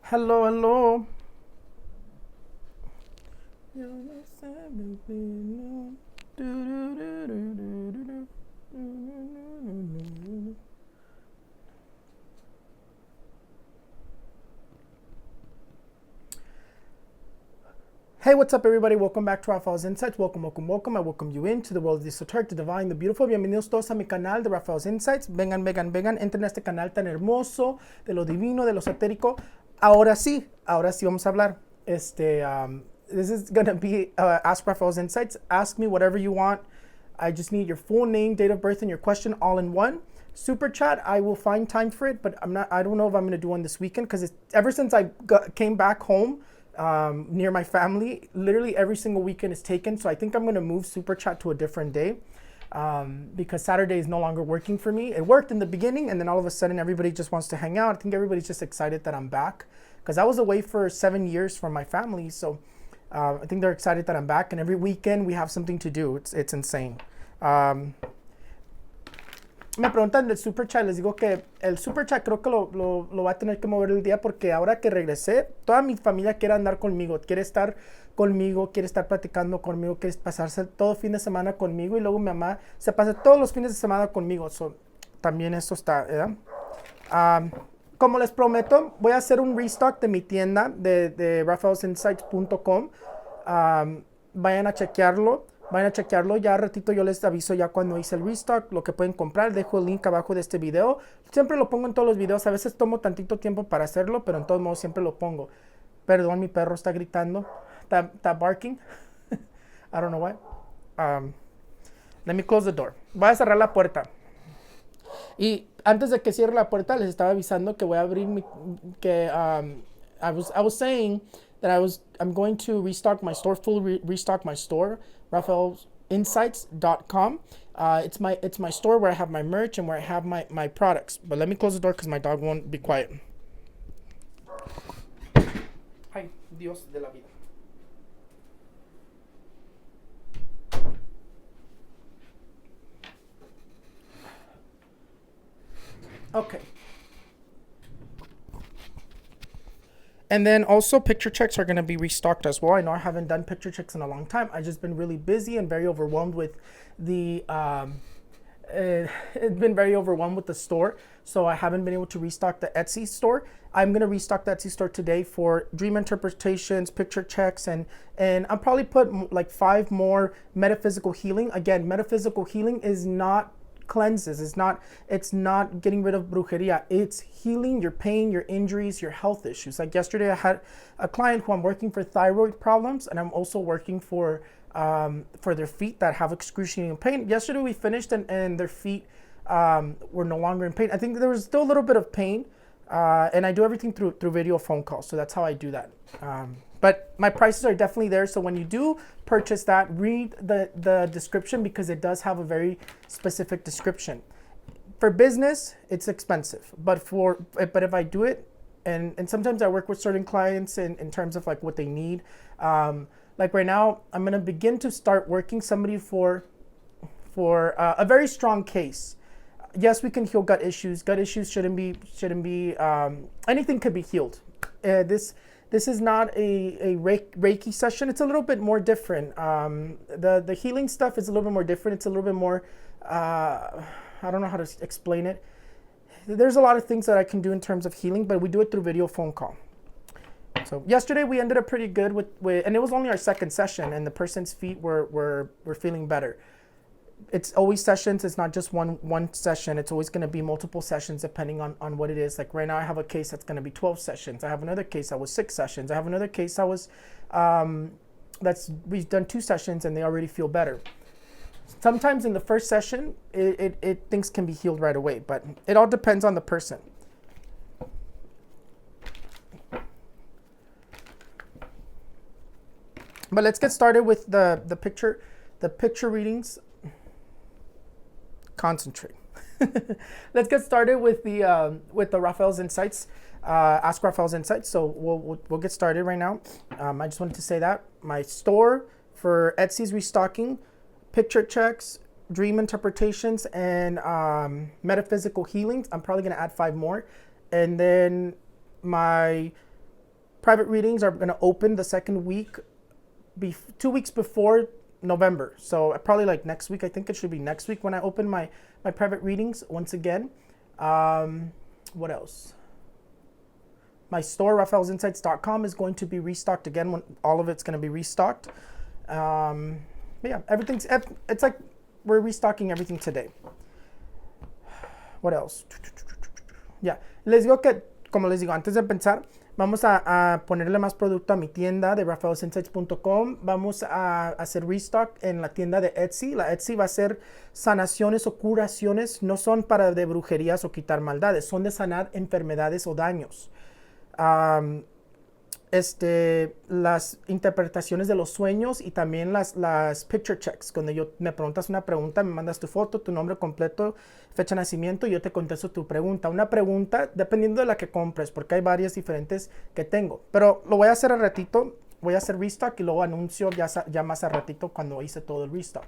Hello, hello. Hey, what's up, everybody? Welcome back to Raphael's Insights. Welcome, welcome, welcome. I welcome you into the world of the esoteric, the divine, the beautiful. Bienvenidos todos a mi canal de Raphael's Insights. Vengan, vengan, vengan. Entren a este canal tan hermoso, de lo divino, de lo esotérico. Ahora sí vamos a hablar. This is gonna be Ask Raphael's Insights. Ask me whatever you want. I just need your full name, date of birth, and your question all in one. Super chat, I will find time for it, but I don't know if I'm gonna do one this weekend because ever since I came back home near my family, literally every single weekend is taken. So I think I'm gonna move super chat to a different day because Saturday is no longer working for me. It worked in the beginning, and then all of a sudden everybody just wants to hang out. I think everybody's just excited that I'm back because I was away for 7 years from my family. So I think they're excited that I'm back, and every weekend we have something to do. It's insane. Me preguntan del super chat, les digo que el super chat creo que lo va a tener que mover el día porque ahora que regresé, toda mi familia quiere andar conmigo, quiere estar conmigo, quiere estar platicando conmigo, quiere pasarse todo fin de semana conmigo, y luego mi mamá se pasa todos los fines de semana conmigo. So, también eso está, ¿verdad? Como les prometo, voy a hacer un restock de mi tienda de Raphaelsinsights.com. Vayan a chequearlo. Ya ratito yo les aviso ya cuando hice el restock, lo que pueden comprar. Dejo el link abajo de este video. Siempre lo pongo en todos los videos. A veces tomo tantito tiempo para hacerlo, pero en todos modos siempre lo pongo. Perdón, mi perro está gritando. Está barking. I don't know why. Let me close the door. Voy a cerrar la puerta. Y antes de que cierre la puerta, les estaba avisando que voy a abrir I was saying that I'm going to restock my store, restock my store, Raphaelsinsights.com. It's my store where I have my merch and where I have my products. But let me close the door because my dog won't be quiet. Ay, Dios de la vida. Okay. And then also picture checks are going to be restocked as well. I know I haven't done picture checks in a long time. I've just been really busy and very overwhelmed with the store. So I haven't been able to restock the Etsy store. I'm going to restock the Etsy store today for dream interpretations, picture checks, and I'll probably put like 5 more metaphysical healing. Again, metaphysical healing is not cleanses. It's not getting rid of brujeria. It's healing your pain, your injuries, your health issues. Like yesterday I had a client who I'm working for thyroid problems, and I'm also working for their feet that have excruciating pain. Yesterday we finished and their feet were no longer in pain. I think there was still a little bit of pain, and I do everything through video phone calls. So that's how I do that. But my prices are definitely there. So when you do purchase that, read the description because it does have a very specific description. For business, it's expensive. But if I do it, and sometimes I work with certain clients in terms of like what they need. Like right now, I'm gonna begin to start working somebody for a very strong case. Yes, we can heal gut issues. Gut issues shouldn't be anything could be healed. This is not a Reiki session. It's a little bit more different. The healing stuff is a little bit more different. It's a little bit more, I don't know how to explain it. There's a lot of things that I can do in terms of healing, but we do it through video phone call. So yesterday we ended up pretty good with and it was only our second session, and the person's feet were feeling better. It's always sessions. It's not just one session. It's always going to be multiple sessions depending on what it is. Like right now I have a case that's going to be 12 sessions. I have another case that was 6 sessions. I have another case that was we've done 2 sessions and they already feel better. Sometimes in the first session things can be healed right away, but it all depends on the person. But let's get started with the picture readings. Concentrate. Let's get started with the Raphael's Insights, Ask Raphael's Insights. So we'll get started right now. I just wanted to say that my store for Etsy's restocking, picture checks, dream interpretations, and metaphysical healings. I'm probably gonna add 5 more, and then my private readings are going to open the second week, 2 weeks before November. So probably like next week. I think it should be next week when I open my private readings once again. What else? My store, Raphaelsinsights.com, is going to be restocked again. When all of it's going to be restocked. But yeah, it's like we're restocking everything today. What else? Ya, les digo que, como les digo, antes de empezar, vamos a ponerle más producto a mi tienda de Raphaelsinsights.com. Vamos a hacer restock en la tienda de Etsy. La Etsy va a ser sanaciones o curaciones. No son para de brujerías o quitar maldades. Son de sanar enfermedades o daños. Las interpretaciones de los sueños y también las picture checks. Cuando me preguntas una pregunta, me mandas tu foto, tu nombre completo, fecha de nacimiento y yo te contesto tu pregunta. Una pregunta dependiendo de la que compres, porque hay varias diferentes que tengo. Pero lo voy a hacer al ratito. Voy a hacer restock y luego anuncio ya más al ratito cuando hice todo el restock.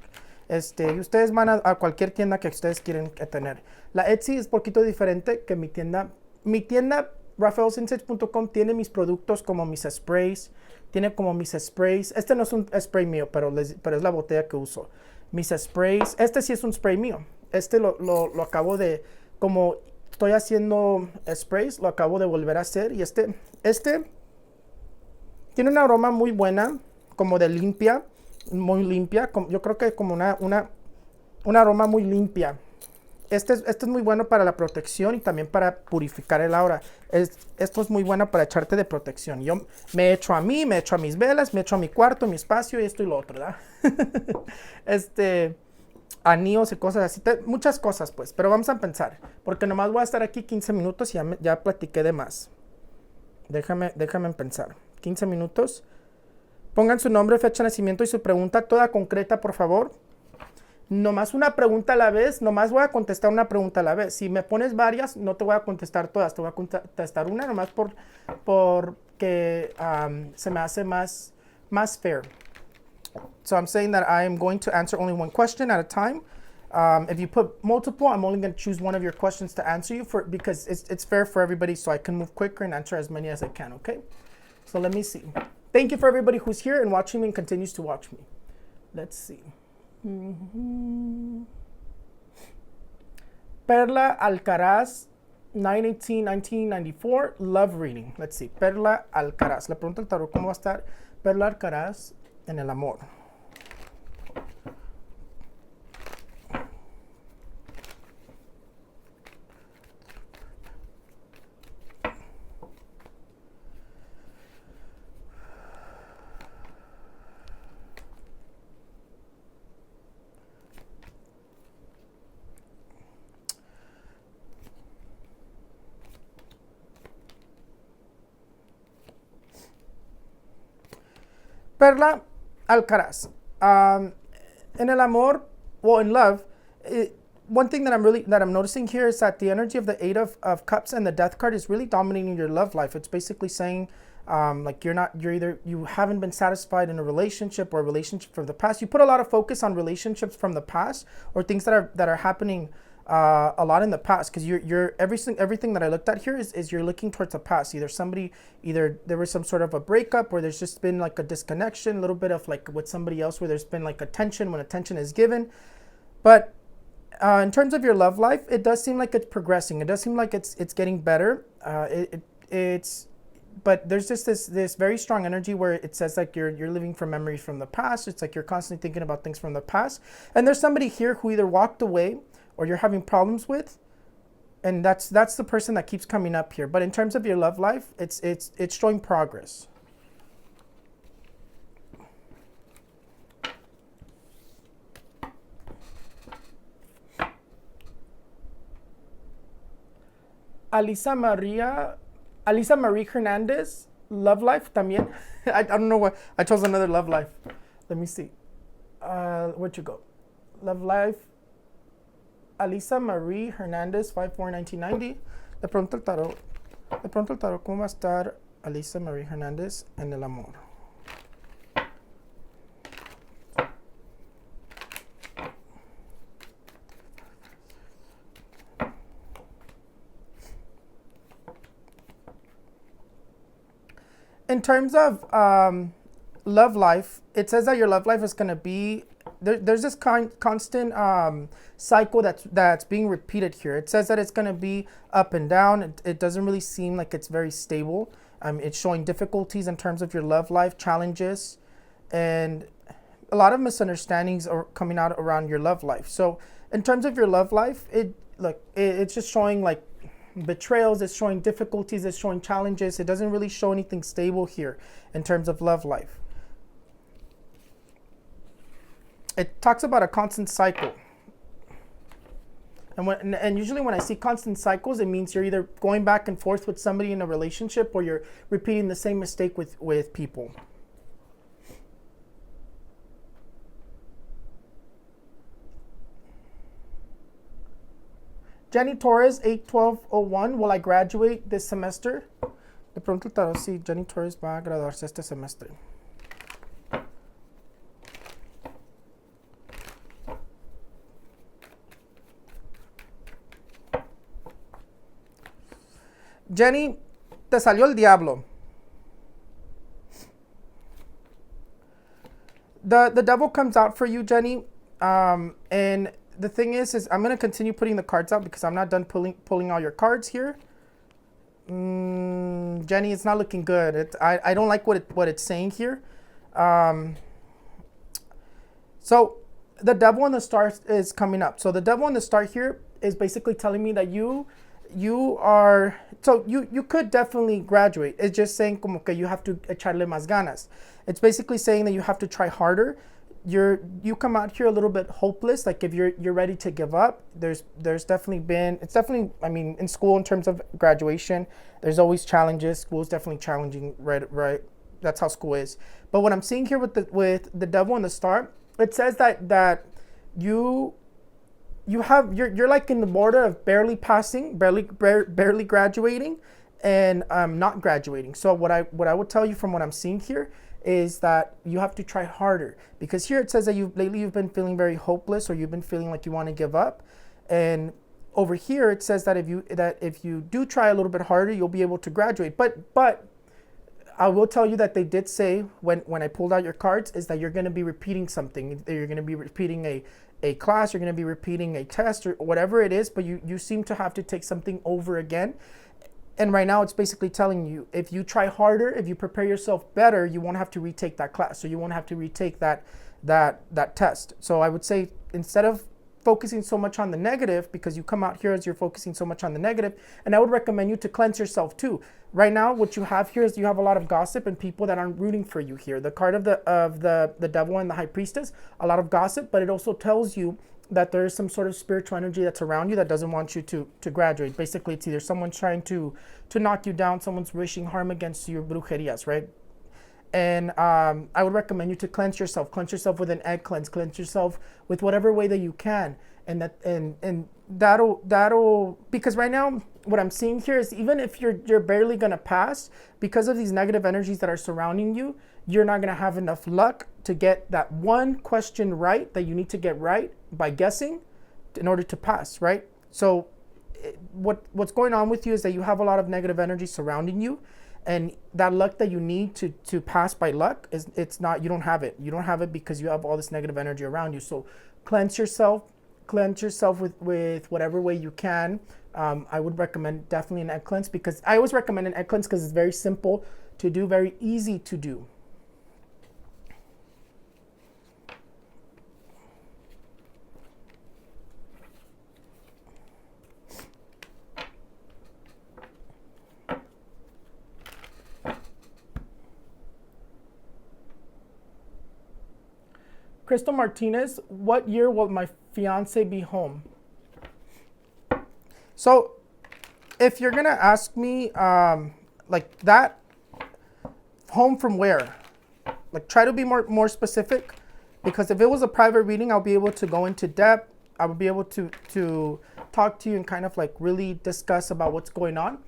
Y ustedes van a cualquier tienda que ustedes quieren tener. La Etsy es un poquito diferente que mi tienda. Mi tienda Raphaelsinsights.com tiene mis productos como mis sprays. Tiene como mis sprays. Este no es un spray mío, pero es la botella que uso. Mis sprays. Este sí es un spray mío. Este lo acabo de... Como estoy haciendo sprays, lo acabo de volver a hacer. Y este tiene una aroma muy buena. Como de limpia. Muy limpia. Yo creo que como una aroma muy limpia. Este es muy bueno para la protección y también para purificar el aura. Esto es muy bueno para echarte de protección. Yo me echo a mí, me echo a mis velas, me echo a mi cuarto, mi espacio y esto y lo otro, ¿verdad? Anillos y cosas así. Muchas cosas, pues. Pero vamos a pensar. Porque nomás voy a estar aquí 15 minutos y ya platiqué de más. Déjame pensar. 15 minutos. Pongan su nombre, fecha de nacimiento y su pregunta toda concreta, por favor. Nomás una pregunta a la vez, nomás voy a contestar una pregunta a la vez. Si me pones varias, no te voy a contestar todas, te voy a contestar una nomás porque se me hace más fair. So I'm saying that I am going to answer only one question at a time. If you put multiple, I'm only going to choose one of your questions to answer you because it's fair for everybody so I can move quicker and answer as many as I can, okay? So let me see. Thank you for everybody who's here and watching me and continues to watch me. Let's see. Perla Alcaraz, 9/18/1994, love reading. Let's see. Perla Alcaraz. Le pregunto al tarot cómo va a estar Perla Alcaraz en el amor. Perla Alcaraz. In el amor, well, in love, one thing that I'm noticing here is that the energy of the Eight of Cups and the Death card is really dominating your love life. It's basically saying, like you haven't been satisfied in a relationship or a relationship from the past. You put a lot of focus on relationships from the past or things that are happening a lot in the past, because everything that I looked at here is you're looking towards the past. Either there was some sort of a breakup, or there's just been like a disconnection, a little bit of like with somebody else where there's been like a tension when attention is given. But in terms of your love life, it does seem like it's progressing. It does seem like it's getting better. But there's just this very strong energy where it says like you're living from memories from the past. It's like you're constantly thinking about things from the past. And there's somebody here who either walked away or you're having problems with, and that's the person that keeps coming up here. But in terms of your love life, it's showing progress. Alisa Marie Hernandez, love life también. I don't know why I chose another love life. Let me see. Where'd you go? Love life. Alisa Marie Hernandez, 5/4/1990. De pronto el tarot, ¿cómo va a estar Alisa Marie Hernandez en el amor? In terms of love life, it says that your love life is going to be there's this constant cycle that's being repeated here. It says that it's going to be up and down. It doesn't really seem like it's very stable. It's showing difficulties in terms of your love life, challenges, and a lot of misunderstandings are coming out around your love life. So in terms of your love life, it's just showing like betrayals, it's showing difficulties, it's showing challenges. It doesn't really show anything stable here in terms of love life. It talks about a constant cycle. And usually when I see constant cycles, it means you're either going back and forth with somebody in a relationship or you're repeating the same mistake with people. Jenny Torres, 8/12/01. Will I graduate this semester? Le pregunto al tarot si Jenny Torres va a graduarse este semestre. Jenny, te salió el diablo. The devil comes out for you, Jenny. And the thing is I'm going to continue putting the cards out because I'm not done pulling all your cards here. Jenny, it's not looking good. I don't like what it's saying here. So the devil and the star is coming up. So the devil and the star here is basically telling me that you could definitely graduate. It's just saying como que you have to echarle más ganas. It's basically saying that you have to try harder. You come out here a little bit hopeless, like if you're ready to give up. There's definitely I mean, in school, in terms of graduation, there's always challenges. School is definitely challenging, right? That's how school is. But what I'm seeing here with the devil and the star, it says that you're like in the border of barely passing, barely graduating, and not graduating. So what I would tell you from what I'm seeing here is that you have to try harder, because here it says that lately you've been feeling very hopeless, or you've been feeling like you want to give up. And over here it says that if you do try a little bit harder, you'll be able to graduate. But I will tell you that they did say when I pulled out your cards is that you're going to be repeating something. You're going to be repeating a class, you're going to be repeating a test, or whatever it is, but you seem to have to take something over again. And right now it's basically telling you, if you try harder, if you prepare yourself better, you won't have to retake that class, so you won't have to retake that test. So I would say, instead of focusing so much on the negative, because you come out here as you're focusing so much on the negative, and I would recommend you to cleanse yourself too. Right now, what you have here is you have a lot of gossip and people that aren't rooting for you here. The card of the devil and the high priestess, a lot of gossip, but it also tells you that there is some sort of spiritual energy that's around you that doesn't want you to graduate. Basically, it's either someone's trying to knock you down, someone's wishing harm against your brujerias, right? And I would recommend you to cleanse yourself with an egg cleanse yourself with whatever way that you can. And that'll, because right now what I'm seeing here is, even if you're barely gonna pass, because of these negative energies that are surrounding you, you're not gonna have enough luck to get that one question right that you need to get right by guessing in order to pass, right? So what's going on with you is that you have a lot of negative energy surrounding you, and that luck that you need to pass by luck you don't have it. You don't have it because you have all this negative energy around you. So cleanse yourself with whatever way you can. I would recommend definitely an egg cleanse, because I always recommend an egg cleanse because it's very simple to do, very easy to do. Crystal Martinez, what year will my fiance be home? So if you're gonna ask me like that, home from where? Like, try to be more specific, because if it was a private reading, I'll be able to go into depth. I would be able to talk to you and kind of like really discuss about what's going on.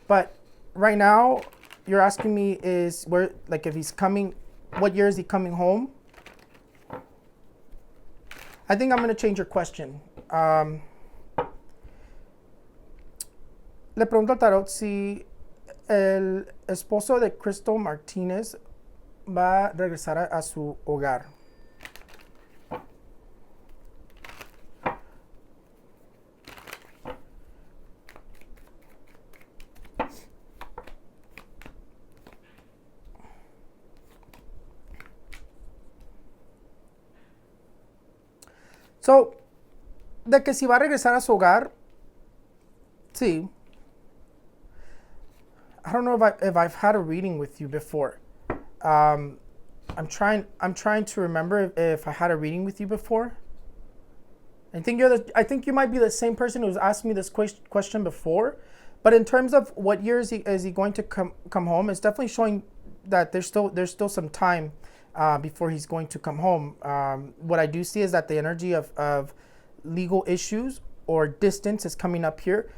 But right now, you're asking me is where, like, if he's coming, what year is he coming home? I think I'm going to change your question. Le pregunto al tarot si El esposo de Crystal Martínez va a regresar a su hogar. So, de que si va a regresar a su hogar, sí. I don't know if I've had a reading with you before. Um, I'm trying to remember if I had a reading with you before. I think you might be the same person who's asked me this question before. But in terms of what year is he going to come home, it's definitely showing that there's still some time before he's going to come home. What I do see is that the energy of legal issues or distance is coming up here.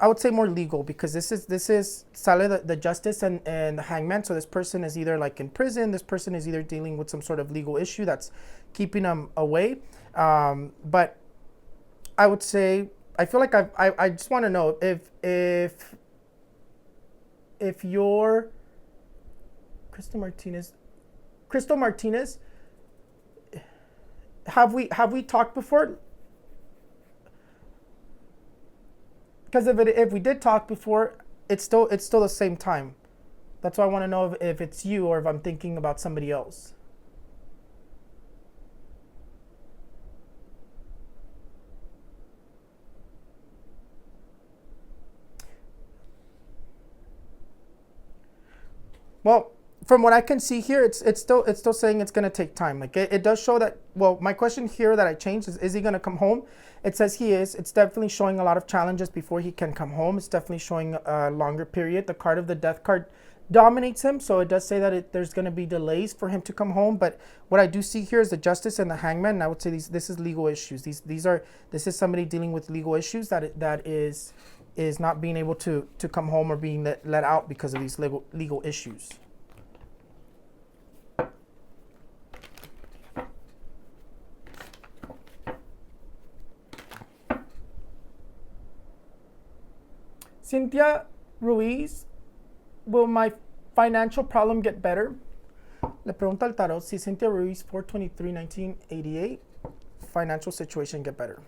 I would say more legal, because this is sale the justice and the hangman. So this person is either like in prison. This person is either dealing with some sort of legal issue that's keeping them away. But I would say, I feel like I just want to know if you're Crystal Martinez, have we talked before? Because if we did talk before, it's still the same time. That's why I want to know if it's you or if I'm thinking about somebody else. Well, from what I can see here, it's still saying it's going to take time. Like it does show that. Well, my question here that I changed is he going to come home? It says he is. It's definitely showing a lot of challenges before he can come home. It's definitely showing a longer period. The card of the Death card dominates him, so it does say that there's going to be delays for him to come home. But what I do see here is the Justice and the Hangman. And I would say this is legal issues. This is somebody dealing with legal issues that is not being able to come home or being let out because of these legal issues. Cynthia Ruiz, will my financial problem get better? Le pregunta al tarot si Cynthia Ruiz, 4/23/1988, financial situation get better.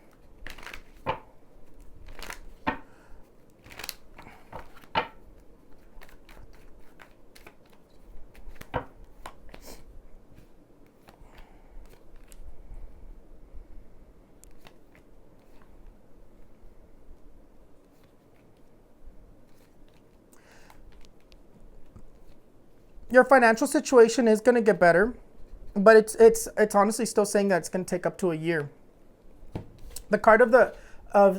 Your financial situation is going to get better, but it's honestly still saying that it's going to take up to a year. The card of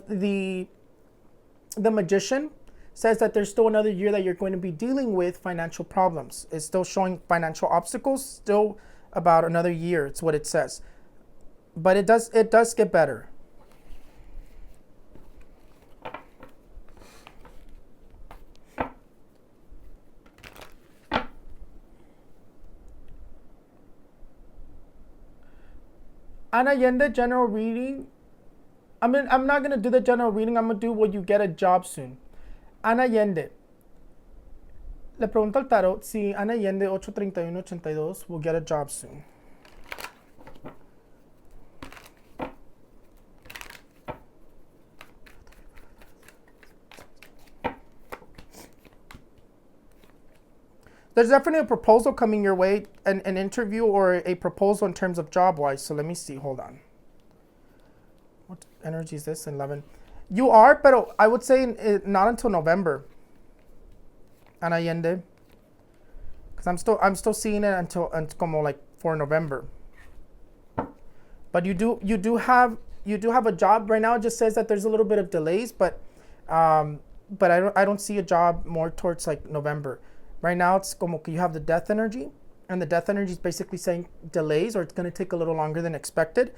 the Magician says that there's still another year that you're going to be dealing with financial problems. It's still showing financial obstacles, still about another year. It's what it says, but it does get better. Ana Allende general reading. I'm not gonna do the general reading. I'm gonna do will you get a job soon. Ana Allende. Le pregunto al tarot si Ana Allende 83182 will get a job soon. There's definitely a proposal coming your way, an interview or a proposal in terms of job-wise. So let me see. Hold on. What energy is this? 11. You are, but I would say not until November. Ana Allende. Because I'm still seeing it until como like for November. But you do have a job right now. It just says that there's a little bit of delays, but I don't see a job more towards like November. Right now, it's como que you have the Death energy, and the Death energy is basically saying delays, or it's going to take a little longer than expected.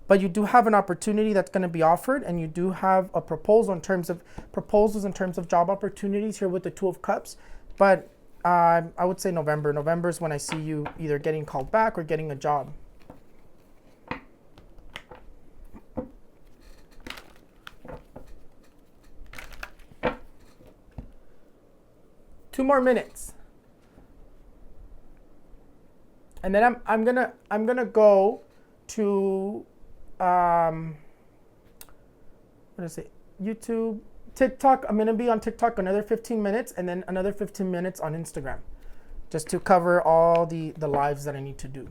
But you do have an opportunity that's going to be offered, and you do have a proposals in terms of job opportunities here with the Two of Cups. But I would say November. November is when I see you either getting called back or getting a job. 2 more minutes. And then I'm gonna go to what is it? YouTube, TikTok. I'm gonna be on TikTok another 15 minutes, and then another 15 minutes on Instagram, just to cover all the lives that I need to do.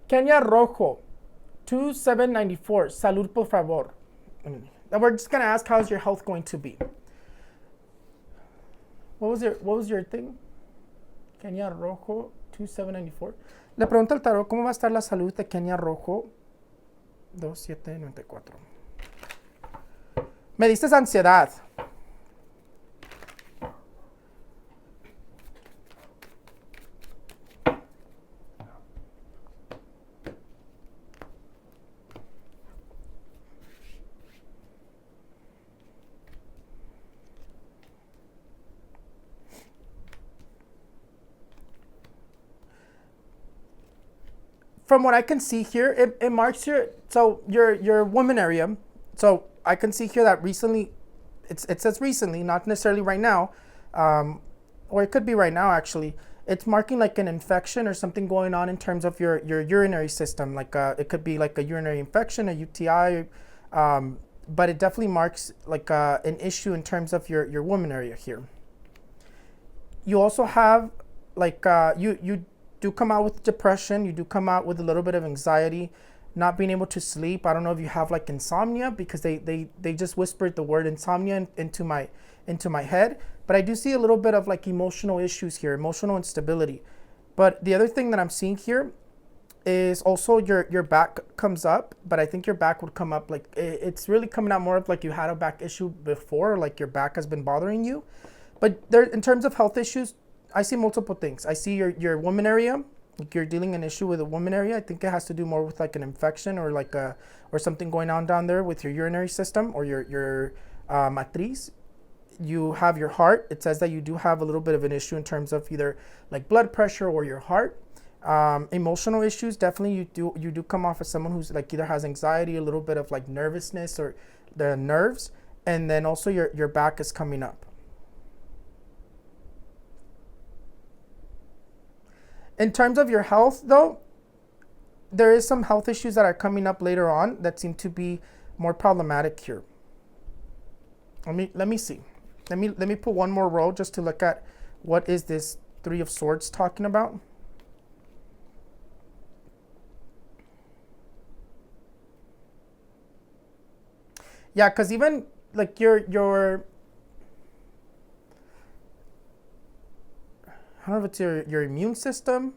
Kenya Rojo, 2794. Salud por favor. We're just gonna ask how's your health going to be. What was your thing? Kenya Rojo, 2794. Le pregunto al tarot cómo va a estar la salud de Kenya Rojo, 2794. Me diste ansiedad. From what I can see here, it marks here, so your woman area. So I can see here that recently, it says recently, not necessarily right now, or it could be right now actually. It's marking like an infection or something going on in terms of your urinary system. Like it could be like a urinary infection, a UTI, but it definitely marks like an issue in terms of your woman area here. You also have like you do come out with depression. You do come out with a little bit of anxiety, not being able to sleep. I don't know if you have like insomnia, because they just whispered the word insomnia into my head. But I do see a little bit of like emotional issues here, emotional instability. But the other thing that I'm seeing here is also your back comes up, but I think your back would come up like it's really coming out more of like you had a back issue before, like your back has been bothering you. But there, in terms of health issues, I see multiple things. I see your woman area, like you're dealing an issue with a woman area. I think it has to do more with like an infection or like or something going on down there with your urinary system or your matriz. You have your heart. It says that you do have a little bit of an issue in terms of either like blood pressure or your heart. Emotional issues, definitely you do come off as someone who's like either has anxiety, a little bit of like nervousness or the nerves, and then also your back is coming up. In terms of your health, though, there is some health issues that are coming up later on that seem to be more problematic here. Let me see. Let me put one more row just to look at what is this Three of Swords talking about. Yeah, because even like your I don't know if it's your immune system,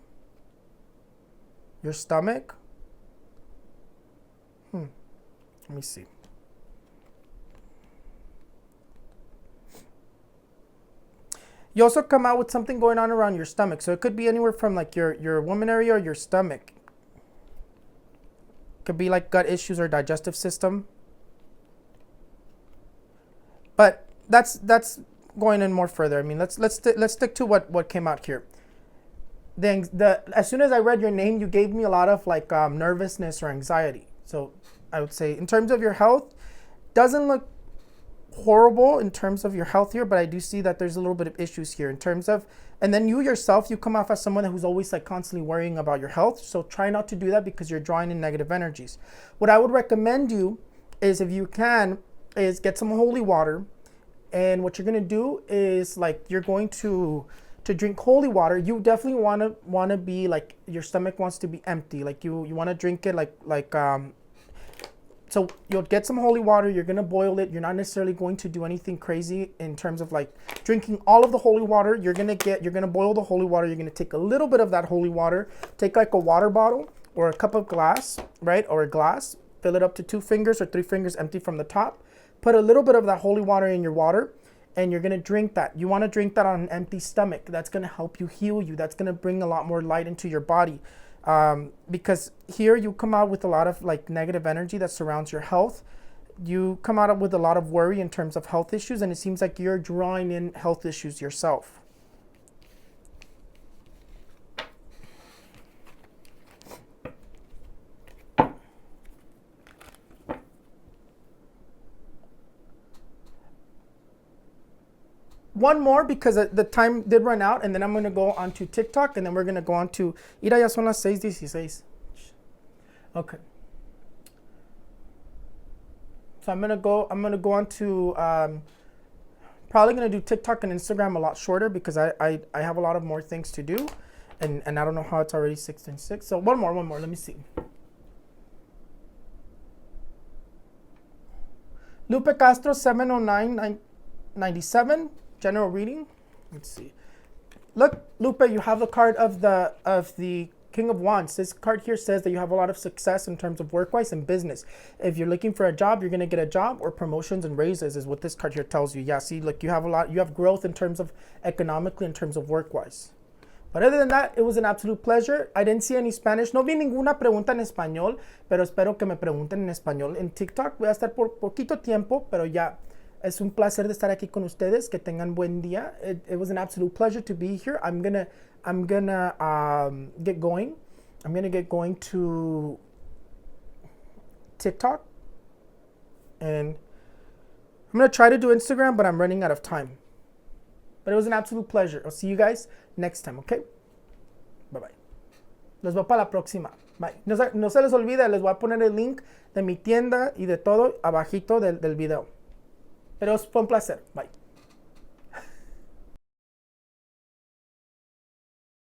your stomach. Let me see. You also come out with something going on around your stomach. So it could be anywhere from like your woman area or your stomach. Could be like gut issues or digestive system. But that's going in more further. I mean, let's stick to what came out here. As soon as I read your name, you gave me a lot of like nervousness or anxiety. So I would say in terms of your health, doesn't look horrible in terms of your health here, but I do see that there's a little bit of issues here in terms of, and then you yourself, you come off as someone who's always like constantly worrying about your health. So try not to do that because you're drawing in negative energies. What I would recommend you is, if you can, is get some holy water. And what you're gonna do is like you're going to drink holy water. You definitely wanna be like, your stomach wants to be empty. Like you wanna drink it like so you'll get some holy water. You're gonna boil it. You're not necessarily going to do anything crazy in terms of like drinking all of the holy water. You're gonna boil the holy water. You're gonna take a little bit of that holy water. Take like a water bottle or a cup of glass, right, or a glass. Fill it up to 2 fingers or 3 fingers empty from the top. Put a little bit of that holy water in your water, and you're gonna drink that. You wanna drink that on an empty stomach. That's gonna help you heal you. That's gonna bring a lot more light into your body. Because here you come out with a lot of like negative energy that surrounds your health. You come out with a lot of worry in terms of health issues, and it seems like you're drawing in health issues yourself. one more because the time did run out, and then I'm going to go on to TikTok, and then we're going to go on to... Mira, ya son las 6:16. Okay. So I'm going to go on to... probably going to do TikTok and Instagram a lot shorter because I have a lot of more things to do. And I don't know how it's already 6:06. So one more. Let me see. Lupe Castro, 709-97. General reading. Let's see. Look, Lupe, you have the card of the King of Wands. This card here says that you have a lot of success in terms of work-wise and business. If you're looking for a job, you're going to get a job, or promotions and raises is what this card here tells you. Yeah, see, look, you have growth in terms of economically, in terms of work-wise. But other than that, it was an absolute pleasure. I didn't see any Spanish. No vi ninguna pregunta en español, pero espero que me pregunten en español en TikTok. Voy a estar por poquito tiempo, pero ya. Es un placer de estar aquí con ustedes. Que tengan buen día. It was an absolute pleasure to be here. I'm gonna get going. I'm gonna get going to TikTok, and I'm gonna try to do Instagram, but I'm running out of time. But it was an absolute pleasure. I'll see you guys next time, okay? Bye bye. Los veo para la próxima. Bye. No se les olvide, les voy a poner el link de mi tienda y de todo abajito del video. Pero fue un placer. Bye.